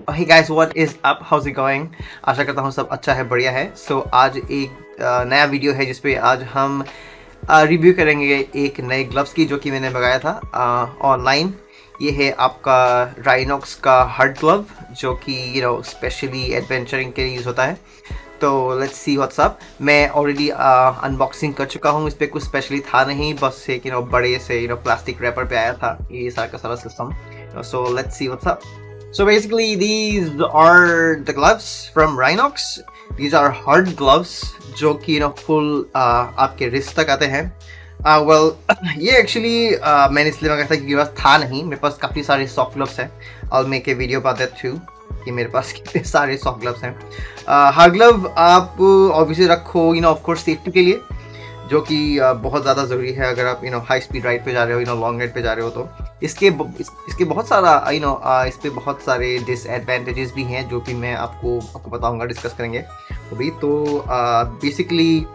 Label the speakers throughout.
Speaker 1: Hey guys, what is up? How's it going? आशा करता हूँ सब अच्छा है, बढ़िया है। आज एक नया वीडियो है जिसपे आज हम रिव्यू करेंगे एक नए ग्लव्स की जो कि मैंने मंगाया था ऑनलाइन। ये है आपका राइनॉक्स का हार्ड ग्लव जो कि स्पेशली एडवेंचरिंग के लिए यूज़ होता है। तो लेट्स सी व्हाट्स अप। मैं ऑलरेडी अनबॉक्सिंग कर चुका हूँ। इस पर कुछ स्पेशली था नहीं, बस एक बड़े से प्लास्टिक रैपर पे आया था ये सारा का सारा system. So let's see what's up. So basically, these are the gloves from Rhinox. These are hard gloves जो कि full आपके wrist तक आते हैं। Well, ये actually मैंने इसलिए मंगाया था क्योंकि मेरे पास था नहीं। मेरे पास काफ़ी सारे soft gloves हैं। I'll make a video about that too कि मेरे पास कितने सारे soft gloves हैं। hard glove आप obviously रखो of course safety के लिए, जो कि बहुत ज़्यादा ज़रूरी है अगर आप हाई स्पीड राइड पे जा रहे हो, लॉन्ग राइड पे जा रहे हो। तो इसके बहुत सारा इस पे बहुत सारे डिसएडवांटेजेस भी हैं जो कि मैं आपको बताऊंगा, डिस्कस करेंगे अभी। तो बेसिकली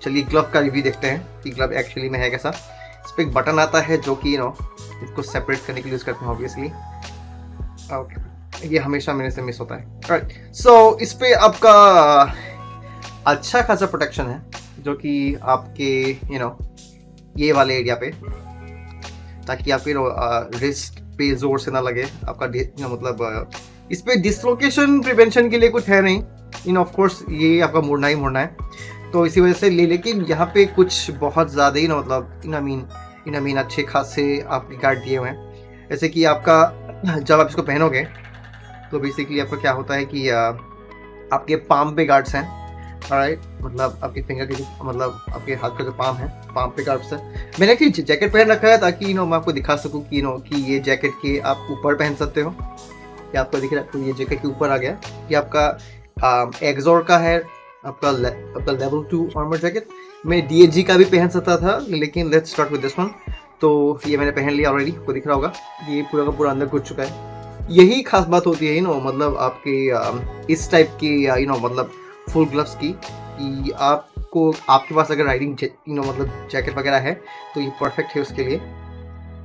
Speaker 1: चलिए ग्लव का रिव्यू देखते हैं कि ग्लव एक्चुअली में है कैसा। इस पर एक बटन आता है जो कि इसको सेपरेट करने के लिए यूज़ करते हैं ऑब्वियसली। ओके, ये हमेशा मेरे से मिस होता है। राइट, सो इस पर आपका अच्छा खासा प्रोटेक्शन है जो कि आपके ये वाले एरिया पे, ताकि आपके रिस्ट पे जोर से ना लगे आपका मतलब इस पे डिसलोकेशन प्रिवेंशन के लिए कुछ है नहीं। ऑफ कोर्स ये आपका मुड़ना ही मुड़ना है, तो इसी वजह से लेकिन यहाँ पे कुछ बहुत ज़्यादा ही मतलब अच्छे खासे आपके गार्ड दिए हुए हैं। जैसे कि आपका जब आप इसको पहनोगे तो बेसिकली आपका क्या होता है कि आपके पाम पे गार्ड्स हैं। राइट, मतलब आपके फिंगर के मतलब आपके हाथ का जो पाम है, पाम पे गार्ड्स है। मैंने एक्चुअली जैकेट पहन रखा है ताकि मैं आपको दिखा सकूं कि ये जैकेट के आप ऊपर पहन सकते हो। कि आपको दिख रहा है, तो ये जैकेट के ऊपर आ गया कि आपका एक्सोर का है, आपका लेवल 2 आर्मर जैकेट। मैं DHG का भी पहन सकता था, लेकिन let's start with this one. तो ये मैंने पहन लिया ऑलरेडी, आपको दिख रहा होगा ये पूरा का पूरा अंदर घुस चुका है। यही खास बात होती है मतलब आपके इस टाइप की मतलब फुल ग्लव्स की, कि आपके पास अगर राइडिंग मतलब जैकेट वगैरह है तो ये परफेक्ट है उसके लिए।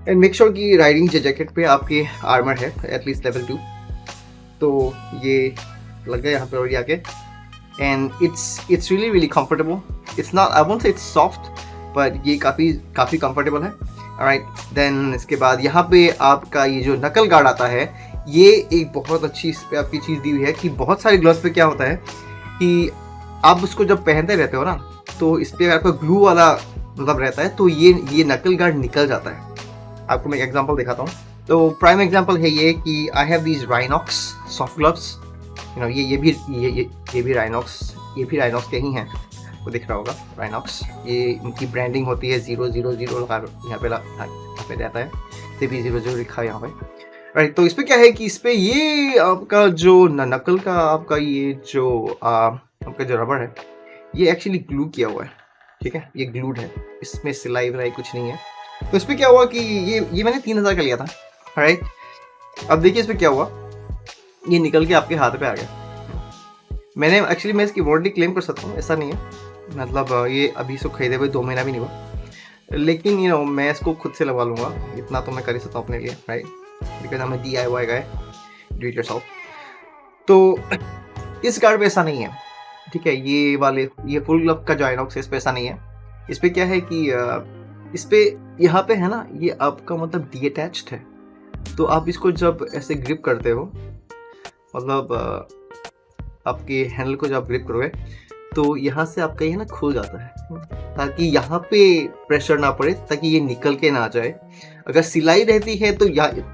Speaker 1: एंड मेक श्योर कि राइडिंग जैकेट पे आपके आर्मर है एटलीस्ट लेवल 2। तो ये लग गया यहाँ पे और आके, and it's really comfortable. It's not, I won't say it's soft, पर ये काफ़ी कंफर्टेबल है। राइट, देन इसके बाद यहाँ पे आपका ये जो नकल गार्ड आता है, ये एक बहुत अच्छी इस पे आपकी चीज़ दी हुई है कि बहुत सारे ग्लव्स पे क्या होता है कि आप उसको जब पहनते रहते हो ना, तो इस पर आपका ग्लू वाला मतलब रहता है, तो ये नकल गार्ड निकल जाता है। आपको मैं एक एग्जांपल दिखाता हूँ। तो प्राइम एग्जांपल है ये कि I have these Rhinox soft gloves. ये भी राइनॉक्स के ही हैं, वो दिख रहा होगा राइनॉक्स। ये इनकी ब्रांडिंग होती है 000 यहाँ पे रहता है, भी 00 लिखा है यहाँ पे। राइट, तो इस पर क्या है कि इस पर ये आपका जो नकल का आपका ये जो आपका जो रबर है, ये एक्चुअली ग्लू किया हुआ है। ठीक है, ये ग्लूड है, इसमें सिलाई विलाई कुछ नहीं है। तो इस पर क्या हुआ कि ये मैंने 3000 का लिया था। राइट, अब देखिए इस पर क्या हुआ, ये निकल के आपके हाथ पे आ गया। मैं इसकी वारंटी क्लेम कर सकता हूँ, ऐसा नहीं है। मतलब ये अभी से खरीदे हुए 2 महीना भी नहीं हुआ, लेकिन मैं इसको खुद से लगवा लूँगा, इतना तो मैं कर ही सकता हूँ अपने लिए। Right, because I'm a DIY guy, do it yourself। तो इस गार्ड पे ऐसा नहीं है। ठीक है, ये फुल ग्लव का जो आइनॉक्स है इस पे ऐसा नहीं है। इस पे क्या है कि इस पे यहाँ पे है ना, ये आपका मतलब डीअटैच्ड है। तो आप इसको जब ऐसे ग्रिप करते हो, मतलब आपके हैंडल को जब ग्रिप करोगे तो यहाँ से आपका ये ना खुल जाता है, ताकि यहाँ पे प्रेशर ना पड़े, ताकि ये निकल के ना जाए। अगर सिलाई रहती है तो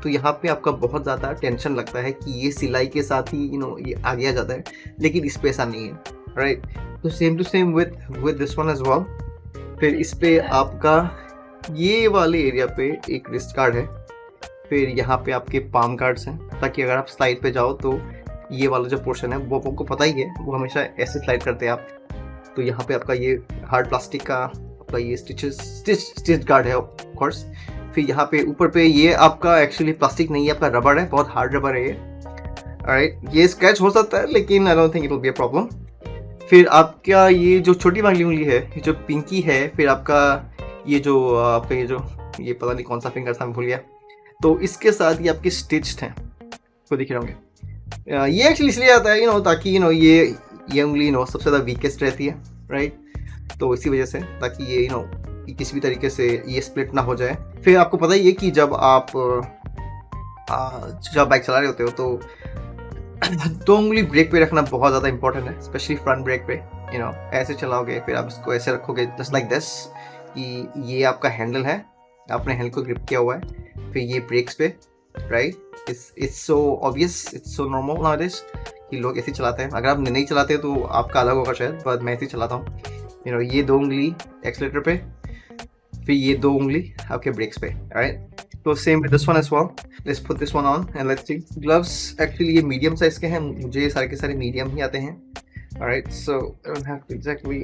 Speaker 1: यहाँ पे आपका बहुत ज़्यादा टेंशन लगता है कि ये सिलाई के साथ ही ये आगे आ जाता है, लेकिन इस पे ऐसा नहीं है। राइट, तो same to same with this one as well. फिर इस पे आपका ये वाले एरिया पे एक रिस्ट गार्ड है, फिर यहाँ पे आपके पाम गार्ड्स हैं, ताकि अगर आप स्लाइड पे जाओ तो ये वाला जो पोर्शन है वो आपको पता ही है, वो हमेशा ऐसे स्लाइड करते हैं आप। तो यहाँ पे आपका ये हार्ड प्लास्टिक का आपका ये स्टिच गार्ड है ऑफ कोर्स। फिर यहाँ पे ऊपर पे ये आपका एक्चुअली प्लास्टिक नहीं है, आपका रबर है, बहुत हार्ड रबर है ये। राइट, ये स्क्रैच हो सकता है लेकिन I don't think it will be a problem. फिर आपका ये जो छोटी वाली उंगली है, ये जो पिंकी है, फिर आपका ये पता नहीं कौन सा फिंगर था, मैं भूल गया। तो इसके साथ ये आपके स्टिच्ड हैं, तो दिख रहे होंगे। ये एक्चुअली इसलिए आता है ताकि ये उंगली सबसे ज़्यादा वीकेस्ट रहती है, राइट? तो इसी वजह से, ताकि ये कि किसी भी तरीके से ये स्प्लिट ना हो जाए। फिर आपको पता ही है कि जब बाइक चला रहे होते हो तो दो उंगली ब्रेक पे रखना बहुत ज़्यादा इंपॉर्टेंट है, स्पेशली फ्रंट ब्रेक पे। ऐसे चलाओगे, फिर आप इसको ऐसे रखोगे जस्ट लाइक दिस, कि ये आपका हैंडल है, आपने हैंडल को ग्रिप किया हुआ है, फिर ये ब्रेक्स पे, right? It's so obvious, it's so normal nowadays कि लोग ऐसे चलाते हैं। अगर आप नहीं चलाते तो आपका अलग होगा शायद, पर मैं ऐसे चलाता हूँ। ये दो उंगली एक्सीलेटर पे, फिर ये दो उंगली आपके ब्रेक्स पे, राइट? तो same with this one as well. Let's put this one on and let's see. Gloves actually ये मीडियम साइज के हैं, मुझे सारे के सारे मीडियम ही आते हैं, alright? So I don't have to exactly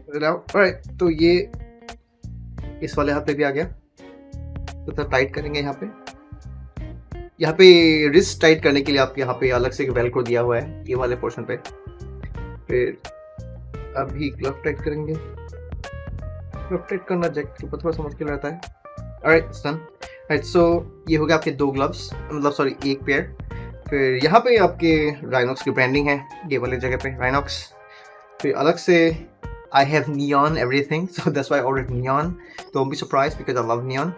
Speaker 1: alright. तो ये इस वाले हाथ पे भी आ गया, तो टाइट करेंगे यहाँ पे रिस्ट टाइट करने के लिए आपके यहाँ पे अलग से वेल्क्रो दिया हुआ है, ये वाले पोर्शन पे। फिर अभी ग्लव टाइट करेंगे। ग्लव टाइट करना जैकेट के ऊपर थोड़ा सा मुश्किल रहता है। Alright, done. राइट, सो ये हो गया आपके दो ग्लव्स, मतलब सॉरी एक पेयर। फिर यहाँ पे आपके राइनॉक्स की ब्रांडिंग है, ये वाली जगह पे राइनॉक्स। फिर अलग से I have neon everything, so that's why I ordered neon. Don't be surprised because I love neon.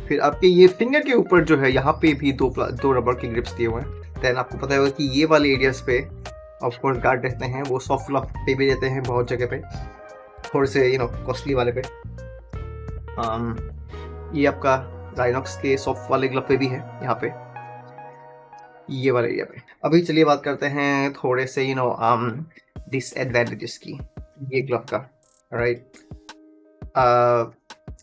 Speaker 1: फिर आपके ये फिंगर के ऊपर जो है, यहाँ पे भी दो रबर के ग्रिप्स दिए हुए हैं। देन आपको पता होगा कि ये वाले एरियाज पे ऑफ कोर्स गार्ड रहते हैं, वो सॉफ्ट ग्लव पे भी रहते हैं बहुत जगह पे, थोड़े से कॉस्टली वाले पे। ये आपका राइनॉक्स के सॉफ्ट वाले ग्लव पे भी है, यहाँ पे ये वाले एरिया पे। अभी चलिए बात करते हैं थोड़े से डिसएडवांटेजेस की ये ग्लव का, राइट?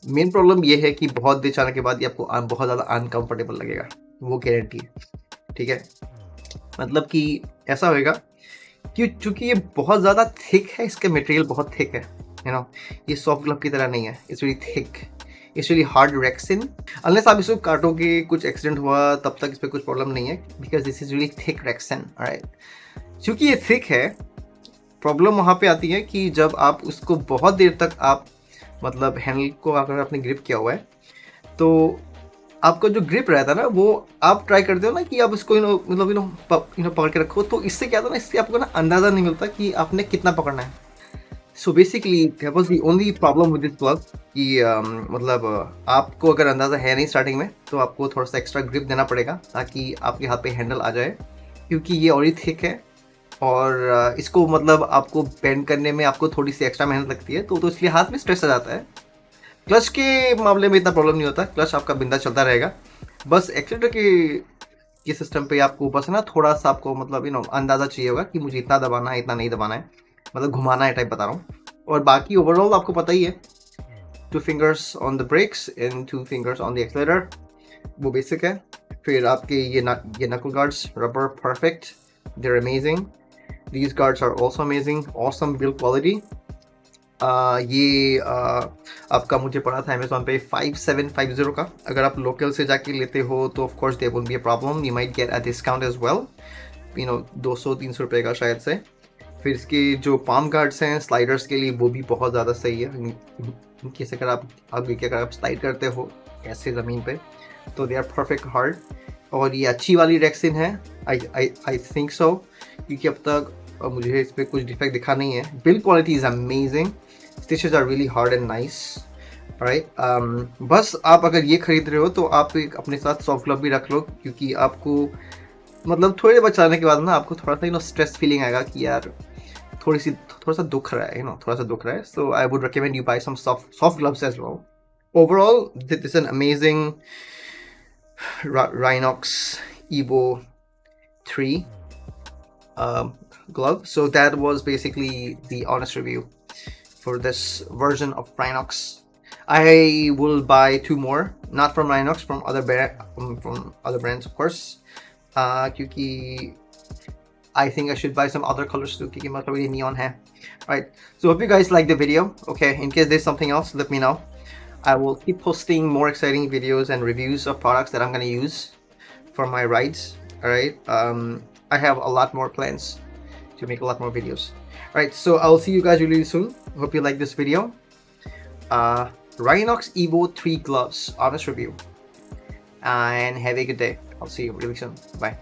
Speaker 1: मेन प्रॉब्लम ये है कि बहुत देर चलाने के बाद ये आपको बहुत ज़्यादा अनकंफर्टेबल लगेगा, वो गारंटी है, ठीक है? मतलब कि ऐसा होएगा कि चूंकि ये बहुत ज़्यादा थिक है, इसका मटेरियल बहुत थिक है, ये सॉफ्ट ग्लव की तरह नहीं है, it's very thick, it's very hard Rexin. Unless आप इसको काटोगे, कुछ एक्सीडेंट हुआ, तब तक इस पर कुछ प्रॉब्लम नहीं है, because this is really thick Rexin, right? चूंकि ये थिक है, प्रॉब्लम वहाँ पे आती है कि जब आप उसको बहुत देर तक आप मतलब हैंडल को अगर आपने ग्रिप किया हुआ है, तो आपका जो ग्रिप रहता है ना, वो आप ट्राई करते हो ना कि आप इसको मतलब पकड़ के रखो, तो इससे क्या होता है ना, इससे आपको ना अंदाज़ा नहीं मिलता कि आपने कितना पकड़ना है। So basically that was the only problem with this glove कि मतलब आपको अगर अंदाज़ा है नहीं स्टार्टिंग में, तो आपको थोड़ा सा एक्स्ट्रा ग्रिप देना पड़ेगा ताकि आपके हाथ पे हैंडल आ जाए, क्योंकि ये ऑलरेडी थिक है और इसको मतलब आपको बेंड करने में आपको थोड़ी सी एक्स्ट्रा मेहनत लगती है, तो इसलिए हाथ में स्ट्रेस आ जाता है। क्लच के मामले में इतना प्रॉब्लम नहीं होता, क्लच आपका बिंदा चलता रहेगा। बस एक्सीलेटर के सिस्टम पे आपको बस ना थोड़ा सा आपको मतलब अंदाज़ा चाहिए होगा कि मुझे इतना दबाना है, इतना नहीं दबाना है, मतलब घुमाना है टाइप बता रहा हूँ। और बाकी ओवरऑल आपको पता ही है, 2 fingers on the brakes and 2 fingers on the accelerator, वो बेसिक है। फिर आपके ये knuckle guards, rubber perfect, they're amazing. These guards are also amazing, awesome build quality. ये आपका मुझे पड़ा था अमेजोन पे 5750 का। अगर आप लोकल से जाके लेते हो तो of course there won't be a problem, you might get a discount as well, 200-300 रुपये का शायद से। फिर इसके जो पाम गार्ड्स हैं स्लाइडर्स के लिए, वो भी बहुत ज़्यादा सही है। इनकेस अगर आप स्लाइड करते हो ऐसे ज़मीन पे, तो दे आर परफेक्ट हार्ड। और ये अच्छी वाली रेक्सिन है, आई थिंक सो, क्योंकि अब तक मुझे इस पर कुछ डिफेक्ट दिखा नहीं है। Build quality is amazing, stitches are really hard and nice, right? बस आप अगर ये खरीद रहे हो तो आप एक अपने साथ सॉफ्ट ग्लव भी रख लो, क्योंकि आपको मतलब थोड़े देर चलाने के बाद ना आपको थोड़ा सा स्ट्रेस फीलिंग आएगा कि यार थोड़ा सा दुख रहा है, थोड़ा सा दुख रहा है। So I would recommend you buy some soft gloves as well. Overall this is an amazing Rhinox Evo 3 glove. So that was basically the honest review for this version of Rhinox. I will buy 2 more, not from Rhinox, from other brands of course, क्योंकि I think I should buy some other colors too, क्योंकि मतलब ये neon है, right? So hope you guys like the video. Okay, in case there's something else, let me know. I will keep posting more exciting videos and reviews of products that I'm going to use for my rides. Alright, I have a lot more plans to make a lot more videos. Alright, so I'll see you guys really soon. Hope you like this video. Rhinox Evo 3 gloves, honest review. and have a good day. I'll see you really soon. Bye.